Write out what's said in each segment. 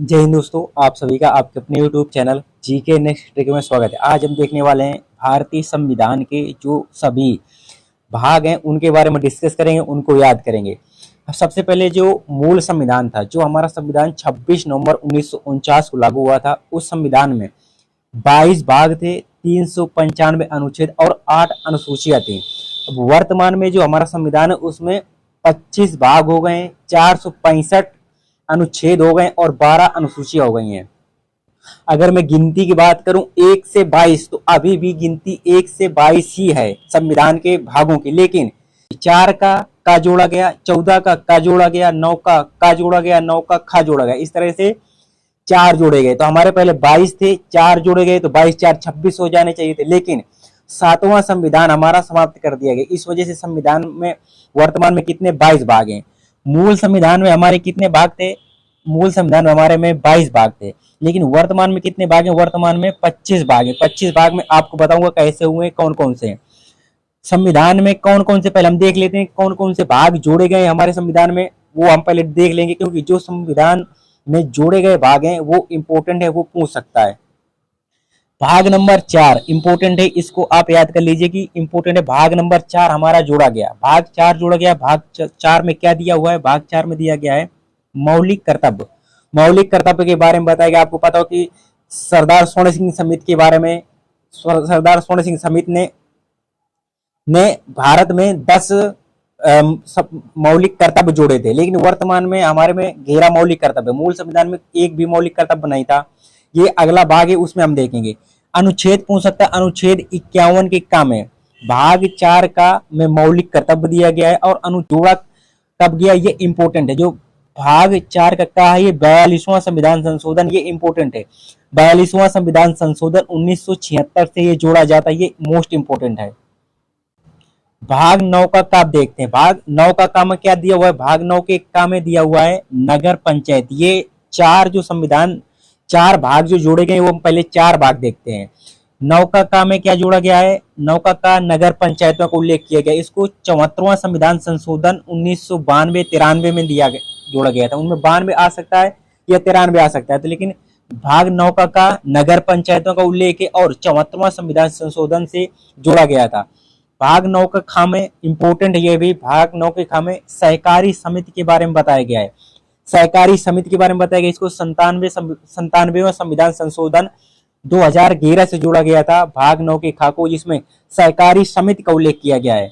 जय हिंद दोस्तों, आप सभी का आपके अपने YouTube channel GK next trick में स्वागत है। आज हम देखने वाले हैं भारतीय संविधान के जो सभी भाग हैं उनके बारे में डिस्कस करेंगे, उनको याद करेंगे। सबसे पहले जो मूल संविधान था, जो हमारा संविधान 26 नवंबर 1949 को लागू हुआ था, उस संविधान में 22 भाग थे, 395 अनुच्छेद और 8 अनुसूचियां थी। अब वर्तमान में जो हमारा संविधान है उसमें 25 भाग हो गए हैं, 465 अनुच्छेद हो गए और 12 अनुसूचियां हो गई हैं। अगर मैं गिनती की बात करूं 1 से 22, तो अभी भी गिनती 1 से 22 ही है संविधान के भागों की, लेकिन 4 का जोड़ा गया, 14 का जोड़ा गया, 9 का जोड़ा गया, 9 का खा जोड़ा गया, इस तरह से 4 जोड़े गए। तो हमारे पहले 22 थे, 4 जोड़े गए तो 22 4 26 हो जाने चाहिए थे, लेकिन 7वां संविधान हमारा समाप्त कर दिया गया। इस वजह से संविधान में वर्तमान में कितने 22 भाग हैं। मूल संविधान में हमारे कितने भाग थे? मूल संविधान में हमारे में 22 भाग थे, लेकिन वर्तमान में कितने भाग हैं? वर्तमान में 25 भाग हैं। 25 भाग में आपको बताऊंगा कैसे हुए, कौन कौन से हैं संविधान में, कौन कौन से, पहले हम देख लेते हैं कौन कौन से भाग जोड़े गए हमारे संविधान में, वो हम पहले देख लेंगे, क्योंकि जो संविधान में जोड़े गए भाग हैं वो इंपॉर्टेंट है, वो पूछ सकता है। भाग नंबर 4 इंपोर्टेंट है, इसको आप याद कर लीजिए कि इंपोर्टेंट है। भाग नंबर 4 हमारा जोड़ा गया, भाग 4 जोड़ा गया। भाग 4 में क्या दिया हुआ है? भाग 4 में दिया गया है मौलिक कर्तव्य। मौलिक कर्तव्य के बारे में बताएगा। आपको पता हो कि सरदार स्वर्ण सिंह समिति के बारे में, सरदार स्वर्ण सिंह समिति ने भारत में 10 मौलिक कर्तव्य जोड़े थे, लेकिन वर्तमान में हमारे में 11 मौलिक कर्तव्य। मूल संविधान में एक भी मौलिक कर्तव्य नहीं था। ये अगला भाग है, उसमें हम देखेंगे। अनुच्छेद पूछ सकता है, अनुच्छेद 51 के का में भाग 4 का में मौलिक कर्तव्य दिया गया है और अनुजोड़ा कब गया, ये इंपोर्टेंट है। जो भाग 4 का है, ये 42वां संविधान संशोधन, ये इंपोर्टेंट है। 42वां संविधान संशोधन 1976 से ये जोड़ा जाता है, ये मोस्ट इंपोर्टेंट है। भाग 9 का आप देखते हैं। भाग 9 का में क्या दिया हुआ है? भाग 9 के का में दिया हुआ है नगर पंचायत। ये 4 जो संविधान 4 भाग जो जोड़े गए, वो पहले 4 भाग देखते हैं। 9 का में क्या जोड़ा गया है? 9 का नगर पंचायतों का उल्लेख किया गया। इसको 74वां संविधान संशोधन 1992-93 में जोड़ा गया था। उनमें 92 आ सकता है या 93 आ सकता है, तो लेकिन भाग 9 का नगर पंचायतों का उल्लेख है और 74वां संविधान संशोधन से जोड़ा गया था। भाग 9 का खा में इंपोर्टेंट है, ये भी भाग 9 के खा में सहकारी समिति के बारे में बताया गया है। सहकारी समिति के बारे में बताया गया। इसको 97वां संविधान संशोधन 2011 से जोड़ा गया था भाग 9 के खा को, जिसमें सहकारी समिति का उल्लेख किया गया है।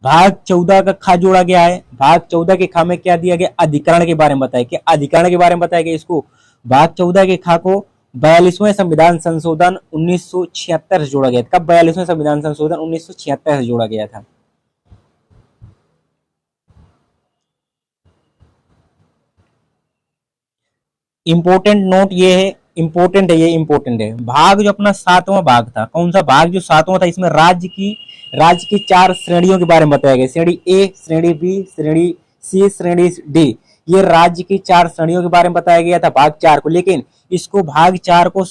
भाग 14 का खा जोड़ा गया है। भाग 14 के खा में क्या दिया गया? अधिकरण के बारे में बताया गया। अधिकरण के बारे में बताया गया। इसको भाग 14 के खा को 42वें संविधान संशोधन 1976 से जोड़ा गया था। कब? 42वें संविधान संशोधन 1976 से जोड़ा गया था। इंपोर्टेंट नोट ये है, इंपोर्टेंट है, ये इंपोर्टेंट है। भाग जो अपना 7वां भाग था, कौन सा भाग? जो 7वां था, इसमें राज्य की 4 श्रेणियों के बारे में बताया गया। श्रेणी ए, श्रेणी बी, श्रेणी सी, श्रेणी डी। ये राज्य की 4 श्रेणियों के बारे में बताया गया था भाग 4 को, लेकिन इसको भाग 4 को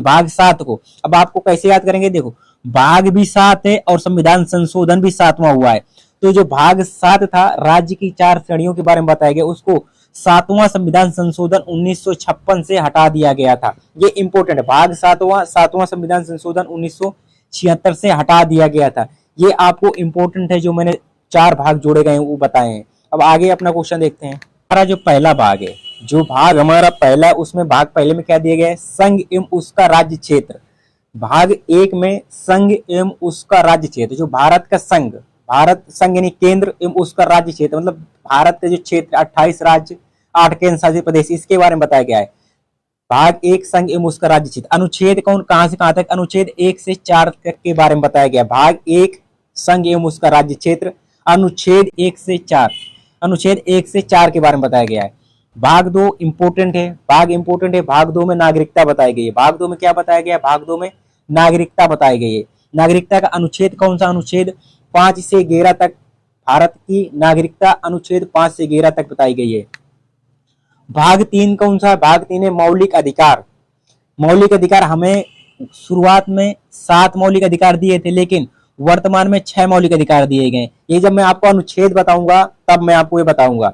भाग 7 को अब आपको कैसे याद करेंगे? देखो, भाग भी 7 है और संविधान संशोधन भी 7वां हुआ है, तो जो भाग 7 था राज्य की 4 श्रेणियों के बारे में बताया गया, उसको 7वां संविधान संशोधन 1956 से हटा दिया गया था। ये इंपोर्टेंट है। भाग 7वां संविधान संशोधन 1976 से हटा दिया गया था। ये आपको इंपोर्टेंट है, जो मैंने 4 भाग जोड़े गए वो बताए हैं। अब आगे अपना क्वेश्चन देखते हैं। हमारा जो पहला भाग है, जो भाग हमारा पहला, उसमें भाग पहले में क्या दिया गया है? संघ एवं उसका राज्य क्षेत्र। भाग 1 में संघ एवं उसका राज्य क्षेत्र, जो भारत का संघ, भारत संघ यानी केंद्र एवं उसका राज्य क्षेत्र, मतलब भारत के जो क्षेत्र 28 राज्य, 8 केंद्र शासित प्रदेश, इसके बारे में बताया गया है। भाग 1 संघ एवं उसका राज्य क्षेत्र। अनुच्छेद कहां से कहां तक? अनुच्छेद 1 से 4 तक के बारे में बताया गया। भाग 1 संघ एवं उसका राज्य क्षेत्र, अनुच्छेद 1 से 4, अनुच्छेद 1 से 4 के बारे में बताया गया है। भाग 2 इंपोर्टेंट है, भाग इंपोर्टेंट है। भाग 2 में नागरिकता बताई गई है। भाग 2 में क्या बताया गया? भाग 2 में नागरिकता बताई गई है। नागरिकता का अनुच्छेद कौन सा? अनुच्छेद 5 से 11 तक भारत की नागरिकता अनुच्छेद 5 से 11 तक बताई गई है। भाग 3 कौन सा? भाग 3 है मौलिक अधिकार। मौलिक अधिकार हमें शुरुआत में 7 मौलिक अधिकार दिए थे, लेकिन वर्तमान में 6 मौलिक अधिकार दिए गए। ये जब मैं आपको अनुच्छेद बताऊंगा तब मैं आपको ये बताऊंगा।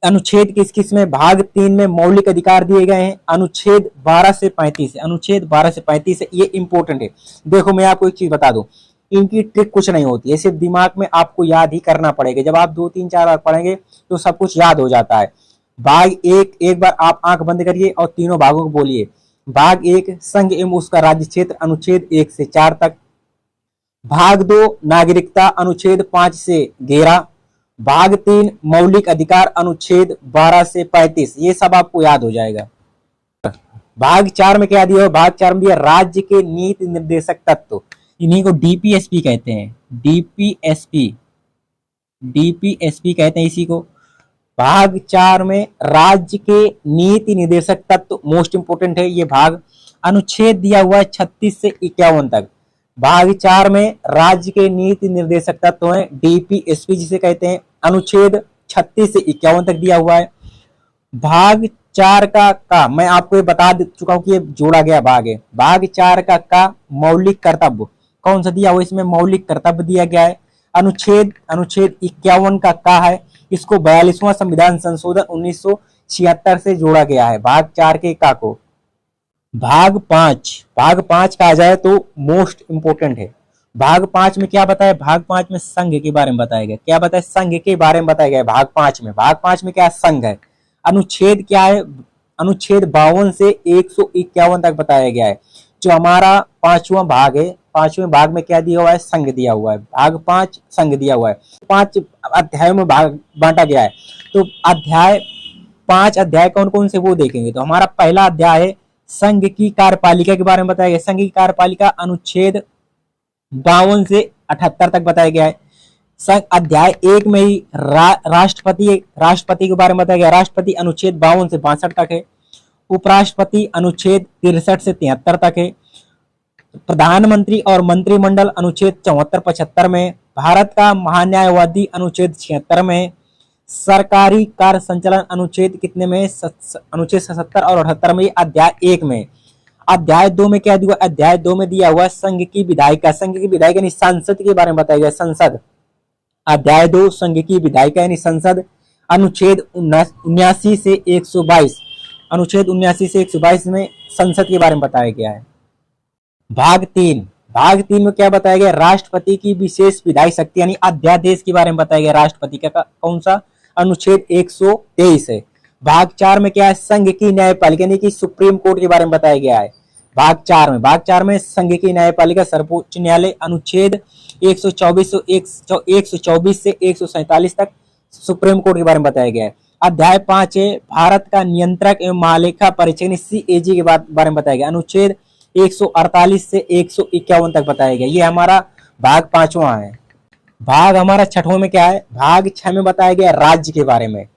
अनुच्छेद किस किस में, भाग 3 में मौलिक अधिकार दिए गए हैं, अनुच्छेद 12 से 35 है, अनुच्छेद 12 से 35 है। ये इंपॉर्टेंट है। देखो मैं आपको एक चीज बता दूं, इनकी ट्रिक कुछ नहीं होती है, सिर्फ दिमाग में आपको याद ही करना पड़ेगा। जब आप 2 3 4 बार पढ़ेंगे तो सब कुछ याद हो जाता है। भाग एक बार आप आंख बंद करिए और तीनों भागों को बोलिए। भाग 1 संघ एवं उसका राज्य क्षेत्र, अनुच्छेद 1 से 4 तक। भाग 2 नागरिकता, अनुच्छेद 5 से 11। भाग 3 मौलिक अधिकार, अनुच्छेद 12 से 35। ये सब आपको याद हो जाएगा। भाग 4 में क्या दिया? भाग 4 में दिया राज्य के नीति निर्देशक तत्व, इन्हीं को डीपीएसपी कहते हैं। डीपीएसपी, डीपीएसपी कहते हैं इसी को। भाग 4 में राज्य के नीति निर्देशक तत्व मोस्ट इंपोर्टेंट है ये भाग। अनुच्छेद दिया हुआ है 36 से 51 तक। भाग 4 में राज्य के नीति निर्देशक तत्व है डीपीएसपी जिसे कहते हैं। अनुच्छेद 36 से 51 तक दिया हुआ है। भाग 4 का मैं आपको ये बता चुका हूं कि ये जोड़ा गया भाग है। भाग 4 का मौलिक कर्तव्य कौन सा दिया हुआ? इसमें मौलिक कर्तव्य दिया गया है। अनुच्छेद 51 का है, इसको 42वां संविधान संशोधन 1976 से जोड़ा गया है भाग 4 के का को। भाग 5 का आ जाए तो मोस्ट इंपोर्टेंट है। भाग 5 में क्या बताया? भाग 5 में संघ के बारे में बताया गया। क्या बताया? संघ के बारे में बताया गया भाग 5 में। भाग 5 में क्या है? संघ है। अनुच्छेद क्या है? अनुच्छेद 52 से 151 तक बताया गया है। जो हमारा 5वां भाग है, 5वें भाग में क्या दिया हुआ है? संघ दिया हुआ है। भाग 5 संघ दिया हुआ है। 5 अध्यायों में भाग बांटा गया है। तो अध्याय 5 अध्याय कौन कौन से वो देखेंगे। तो हमारा पहला अध्याय है संघ की कार्यपालिका के बारे में बताया गया। संघ की कार्यपालिका अनुच्छेद 52 से 78 तक बताया गया है। संघ अध्याय 1 में ही राष्ट्रपति के बारे में बताया गया। राष्ट्रपति अनुच्छेद 52 से 62 तक है। उपराष्ट्रपति अनुच्छेद 63 से 73 तक है। प्रधानमंत्री और मंत्रिमंडल अनुच्छेद 74-75 में। भारत का महान्यायवादी अनुच्छेद 76 में। सरकारी कार्य संचालन अनुच्छेद कितने में? अनुच्छेद 77 और 78 में। अध्याय 1 में। अध्याय 2 में क्या दिया? अध्याय 2 में दिया हुआ संघ की विधायिका। संघ की विधायिका यानी संसद के बारे में बताया गया। संसद अध्याय 2 संघ की विधायिका यानी संसद, अनुच्छेद 79 से 122। अनुच्छेद 79 से 122 में संसद के बारे में बताया गया है। भाग 3 में क्या बताया गया? राष्ट्रपति की विशेष विधायी शक्ति यानी अध्यादेश के बारे में बताया गया। राष्ट्रपति का कौन सा? अनुच्छेद 123 है। भाग 4 में क्या है? संघ की न्यायपालिका यानी कि सुप्रीम कोर्ट के बारे में बताया गया है। भाग 4 में संघ की न्यायपालिका सर्वोच्च न्यायालय, अनुच्छेद 124 से 147 तक सुप्रीम कोर्ट के बारे में बताया गया है। अध्याय 5 है भारत का नियंत्रक एवं महालेखा परीक्षक CAG के बारे में बताया गया। अनुच्छेद 148 से 151 तक बताया गया। ये हमारा भाग 5वां है। भाग हमारा 6वां में क्या है? भाग 6 में बताया गया राज्य के बारे में।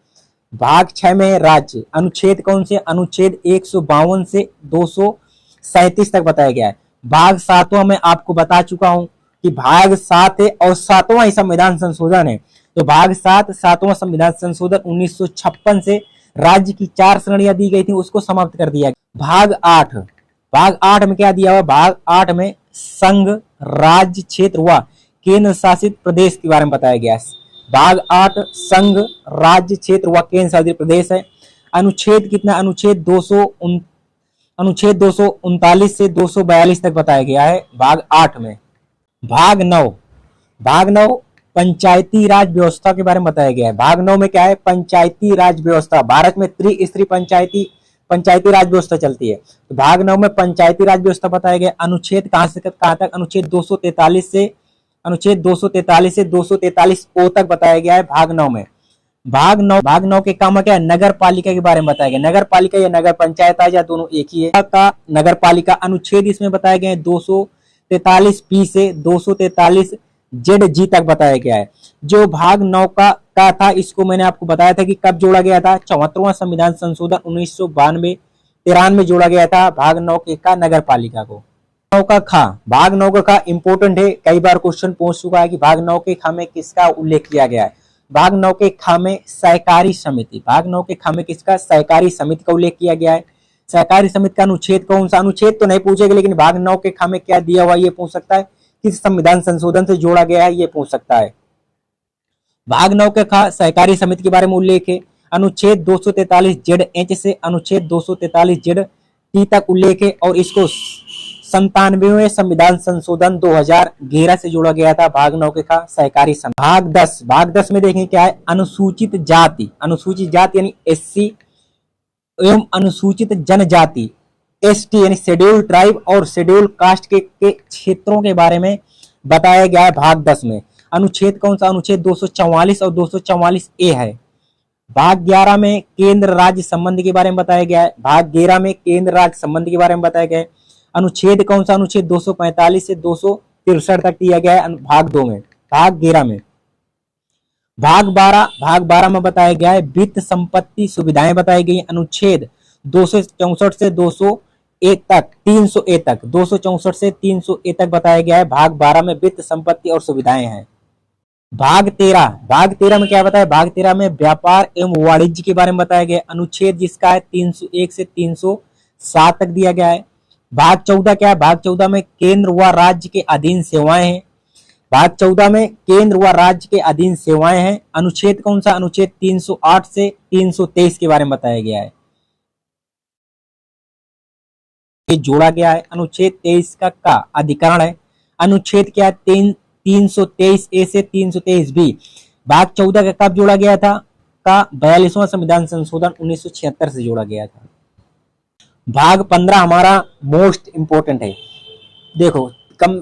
भाग 6 में राज्य, अनुच्छेद कौन से? अनुच्छेद 152 से 237 तक बताया गया है। भाग 7वां में आपको बता चुका हूं कि भाग 7 है और 7वां ही संविधान संशोधन है। तो भाग 7वां संविधान संशोधन 1956 से राज्य की 4 श्रेणियां दी गई थी, उसको समाप्त कर दिया गया। भाग 8 में क्या दिया हुआ? भाग 8 में संघ, राज्य, क्षेत्र व केंद्र शासित प्रदेश के बारे में बताया गया है। भाग 8 संघ, राज्य, क्षेत्र व केंद्र शासित प्रदेश है। अनुच्छेद कितना? अनुच्छेद 239 से 242 तक बताया गया है भाग 8 में। भाग 9 पंचायती राज व्यवस्था के बारे में बताया गया है। भाग 9 में क्या है? पंचायती राज व्यवस्था। भारत में त्रिस्तरीय पंचायती राज व्यवस्था चलती है। तो भाग 9 में पंचायती राज व्यवस्था बताया गया। अनुच्छेद कहां से कहां तक? अनुच्छेद 243 से 243 ओ तक बताया गया है भाग 9 में। भाग 9 के काम क्या है? नगर पालिका के बारे में बताया गया। नगर पालिका या नगर पंचायत आ जाए दोनों एक ही है। का नगर पालिका अनुच्छेद इसमें बताया गया है 243 बी से 243 जेड जी तक बताया गया है। जो भाग 9 का था, इसको मैंने आपको बताया था कि कब जोड़ा गया था? 74वां संविधान संशोधन 1993 में जोड़ा गया था भाग 9 के का नगर पालिका को। भाग 9 का खा इंपोर्टेंट है, कई बार क्वेश्चन पूछ चुका है कि भाग 9 के खा में किसका उल्लेख किया गया है। भाग 9 के खा में सहकारी समिति, भाग 9 के खा में किसका? सहकारी समिति का उल्लेख किया गया है। सहकारी समिति का अनुच्छेद कौन सा? अनुच्छेद तो नहीं पूछेगा, लेकिन भाग 9 के खा में क्या दिया हुआ ये पूछ सकता है। किस संविधान संशोधन से जोड़ा गया है ये पूछ सकता है। भाग 9 के खा सहकारी समिति के बारे में उल्लेख है। अनुच्छेद 243 जेड एच से अनुच्छेद 243 जेड टी तक उल्लेख है और इसको 97वें संविधान संशोधन 2011 से जोड़ा गया था। भाग 9 के था सहकारी संघ। भाग 10 में देखें क्या है, अनुसूचित जाति यानी एससी एवं अनुसूचित जनजाति एसटी यानी शेड्यूल ट्राइब और शेड्यूल कास्ट के क्षेत्रों के बारे में बताया गया है भाग 10 में। अनुच्छेद कौन सा, अनुच्छेद 244 और 244 ए है। भाग 11 में केंद्र राज्य संबंध के बारे में बताया गया है। भाग 11 में केंद्र राज्य संबंध के बारे में बताया गया है। अनुच्छेद कौन सा, अनुच्छेद 245 से 263 तक दिया गया है भाग 2 में, भाग 11 में। भाग 12 में बताया गया है वित्त संपत्ति सुविधाएं बताई गई। अनुच्छेद 264 से 200 तक 300 तक 264 से 300 तक बताया गया है। भाग 12 में वित्त संपत्ति और सुविधाएं हैं। भाग 13 में क्या बताया, भाग 13 में व्यापार एवं वाणिज्य के बारे में बताया गया। अनुच्छेद जिसका है 301 से 307 तक दिया गया है। भाग 14 क्या है, भाग 14 में केंद्र व राज्य के अधीन सेवाएं हैं। भाग 14 में केंद्र व राज्य के अधीन सेवाएं हैं। अनुच्छेद कौन सा, अनुच्छेद 308 से 323 के बारे में बताया गया है, ये जोड़ा गया है। अनुच्छेद 23 का अधिकरण है। अनुच्छेद क्या है, 323 ए से 323 बी। भाग 14 का कब जोड़ा गया था, का 42वां संविधान संशोधन 1976 से जोड़ा गया था। भाग 15 हमारा मोस्ट इंपोर्टेंट है। देखो कम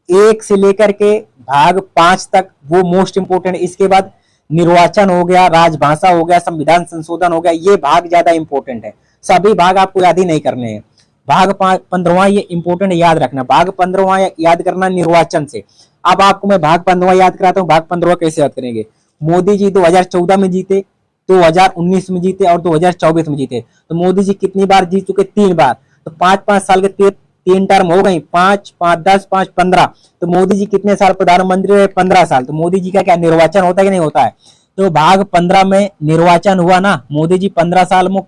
1 से लेकर के भाग 5 तक वो मोस्ट इंपोर्टेंट है। इसके बाद निर्वाचन हो गया, राजभाषा हो गया, संविधान संशोधन हो गया, ये भाग ज्यादा इंपोर्टेंट है। सभी भाग आपको याद ही नहीं करने हैं। भाग 15वां ये इंपोर्टेंट याद रखना। भाग 15वां याद करना निर्वाचन से। अब आपको मैं भाग 15वां याद कराता हूँ। भाग 15वां कैसे याद करेंगे, मोदी जी 2014 में जीते, 2019 में जीते और 2024 में जीते। तो मोदी जी कितनी बार जीत चुके, 3 बार। तो 5-5 साल के 3 टर्म हो गई, 5, 5, 10, 5, 15। तो मोदी जी कितने साल प्रधानमंत्री रहे, 15 साल। तो मोदी जी का क्या निर्वाचन होता है कि नहीं होता है। तो भाग 15 में निर्वाचन हुआ ना, मोदी जी 15 साल में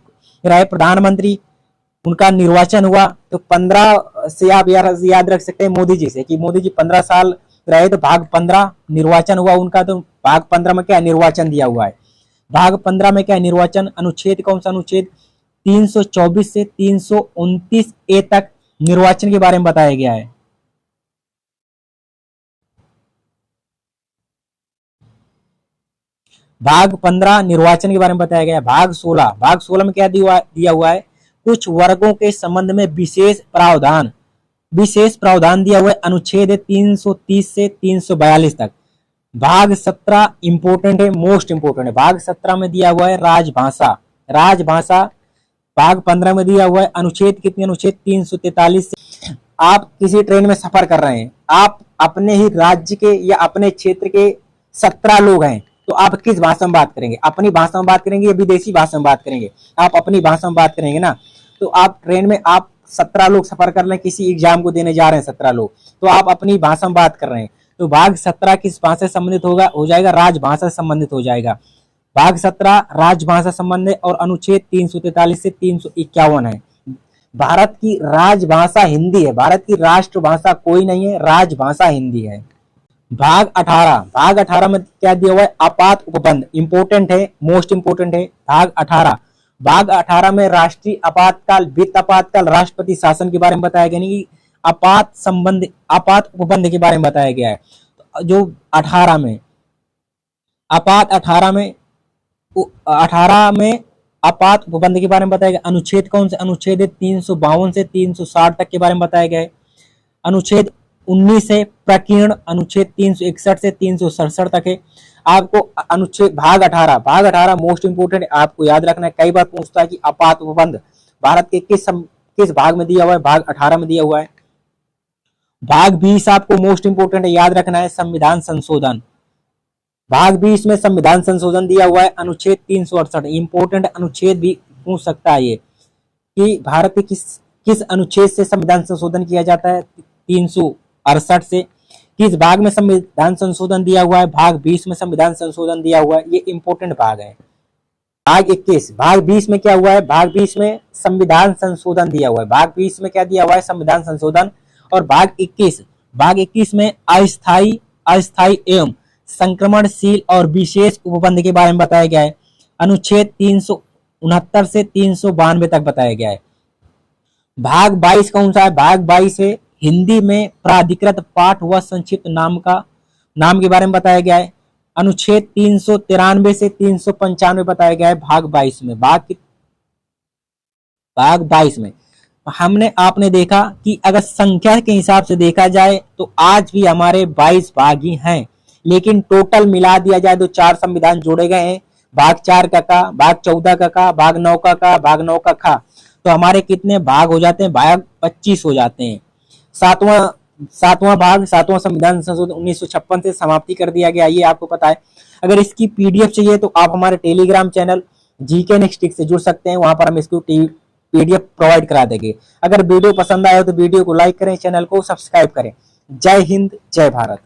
रहे प्रधानमंत्री, उनका निर्वाचन हुआ। तो 15 से आप याद रख सकते हैं मोदी जी से कि मोदी जी 15 साल रहे, तो भाग 15 निर्वाचन हुआ उनका। तो भाग 15 में क्या निर्वाचन दिया हुआ है। भाग 15 में क्या निर्वाचन, अनुच्छेद कौन सा, अनुच्छेद 324 से 329 ए तक निर्वाचन के बारे में बताया गया है। भाग 15 निर्वाचन के बारे में बताया गया है। भाग 16 में क्या दिया हुआ है, कुछ वर्गों के संबंध में विशेष प्रावधान दिया हुआ है। अनुच्छेद 330 से 342 तक। भाग 17 इंपोर्टेंट है, मोस्ट इंपोर्टेंट है। भाग 17 में दिया हुआ है राजभाषा। भाग 15 में दिया हुआ है अनुच्छेद कितने, अनुच्छेद 343 से। आप किसी ट्रेन में सफर कर रहे हैं, आप अपने ही राज्य के या अपने क्षेत्र के 17 लोग हैं, तो आप किस भाषा में बात करेंगे, अपनी भाषा में बात करेंगे या विदेशी भाषा में बात करेंगे। आप अपनी भाषा में बात करेंगे ना। तो आप ट्रेन में आप 17 लोग सफर कर रहे हैं, किसी एग्जाम को देने जा रहे हैं 17 लोग, तो आप अपनी भाषा में बात कर रहे हैं। तो भाग 17 किस भाषा से संबंधित हो जाएगा, राजभाषा से संबंधित हो जाएगा। भाग 17 राजभाषा संबंध है और अनुच्छेद 343 से 351 है। भारत की राजभाषा हिंदी है, भारत की राष्ट्रभाषा कोई नहीं है, राजभाषा हिंदी है। भाग 18 में क्या दिया हुआ है, आपात उपबंध, इंपोर्टेंट है, मोस्ट इंपोर्टेंट है। भाग 18 में राष्ट्रीय आपातकाल, वित्त आपातकाल, राष्ट्रपति शासन के बारे में बताया गया, नहीं आपात उपबंध के बारे में बताया गया है। जो 18 में आपात उपबंध के बारे में बताया गया। अनुच्छेद कौन से, अनुच्छेद 352 से 360 तक के बारे में बताया गया है। अनुच्छेद 19 है प्रकीर्ण, अनुच्छेद 361 से 367 तक है। आपको अनुच्छेद भाग 18 मोस्ट इंपोर्टेंट है, आपको याद रखना है। कई बार पूछता है कि आपात उपबंध भारत के किस भाग में दिया हुआ है, भाग 18 में दिया हुआ है। भाग 20 आपको मोस्ट इंपोर्टेंट है, याद रखना है, संविधान संशोधन। भाग 20 में संविधान संशोधन दिया हुआ है, अनुच्छेद 368, इंपोर्टेंट अनुच्छेद भी पूछ सकता है ये कि भारत के किस अनुच्छेद से संविधान संशोधन किया जाता है, 368 से। किस भाग में संविधान संशोधन दिया हुआ है, भाग 20 में संविधान संशोधन दिया हुआ है, ये इंपोर्टेंट भाग है। भाग 21, भाग 20 में क्या हुआ है, भाग 20 में संविधान संशोधन दिया हुआ है। भाग 20 में क्या दिया हुआ है, संविधान संशोधन। और भाग 21 में अस्थायी एवं संक्रमणशील और विशेष उपबंध के बारे में बताया गया है। अनुच्छेद 369 से 392 तक बताया गया है। भाग 22 कौन सा है? भाग 22 है हिंदी में प्राधिकृत पाठ व संक्षिप्त नाम के बारे में बताया गया है। अनुच्छेद 393 से 395 बताया गया है भाग 22 में। भाग 22 में हमने आपने देखा कि अगर संख्या के हिसाब से देखा जाए तो आज भी हमारे 22 भाग ही हैं, लेकिन टोटल मिला दिया जाए तो 4 संविधान जोड़े गए हैं। भाग 4 का भाग 14 का भाग 9 का भाग 9 का खा, तो हमारे कितने भाग हो जाते हैं? भाग 25 हो जाते हैं। सातवां भाग, सातवां संविधान संशोधन 1956 से समाप्ति कर दिया गया, ये आपको पता है। अगर इसकी पीडीएफ चाहिए तो आप हमारे टेलीग्राम चैनल जीके नेक्स्ट से जुड़ सकते हैं, वहां पर हम इसको पीडीएफ प्रोवाइड करा देंगे। अगर वीडियो पसंद आया हो तो वीडियो को लाइक करें, चैनल को सब्सक्राइब करें। जय हिंद, जय भारत।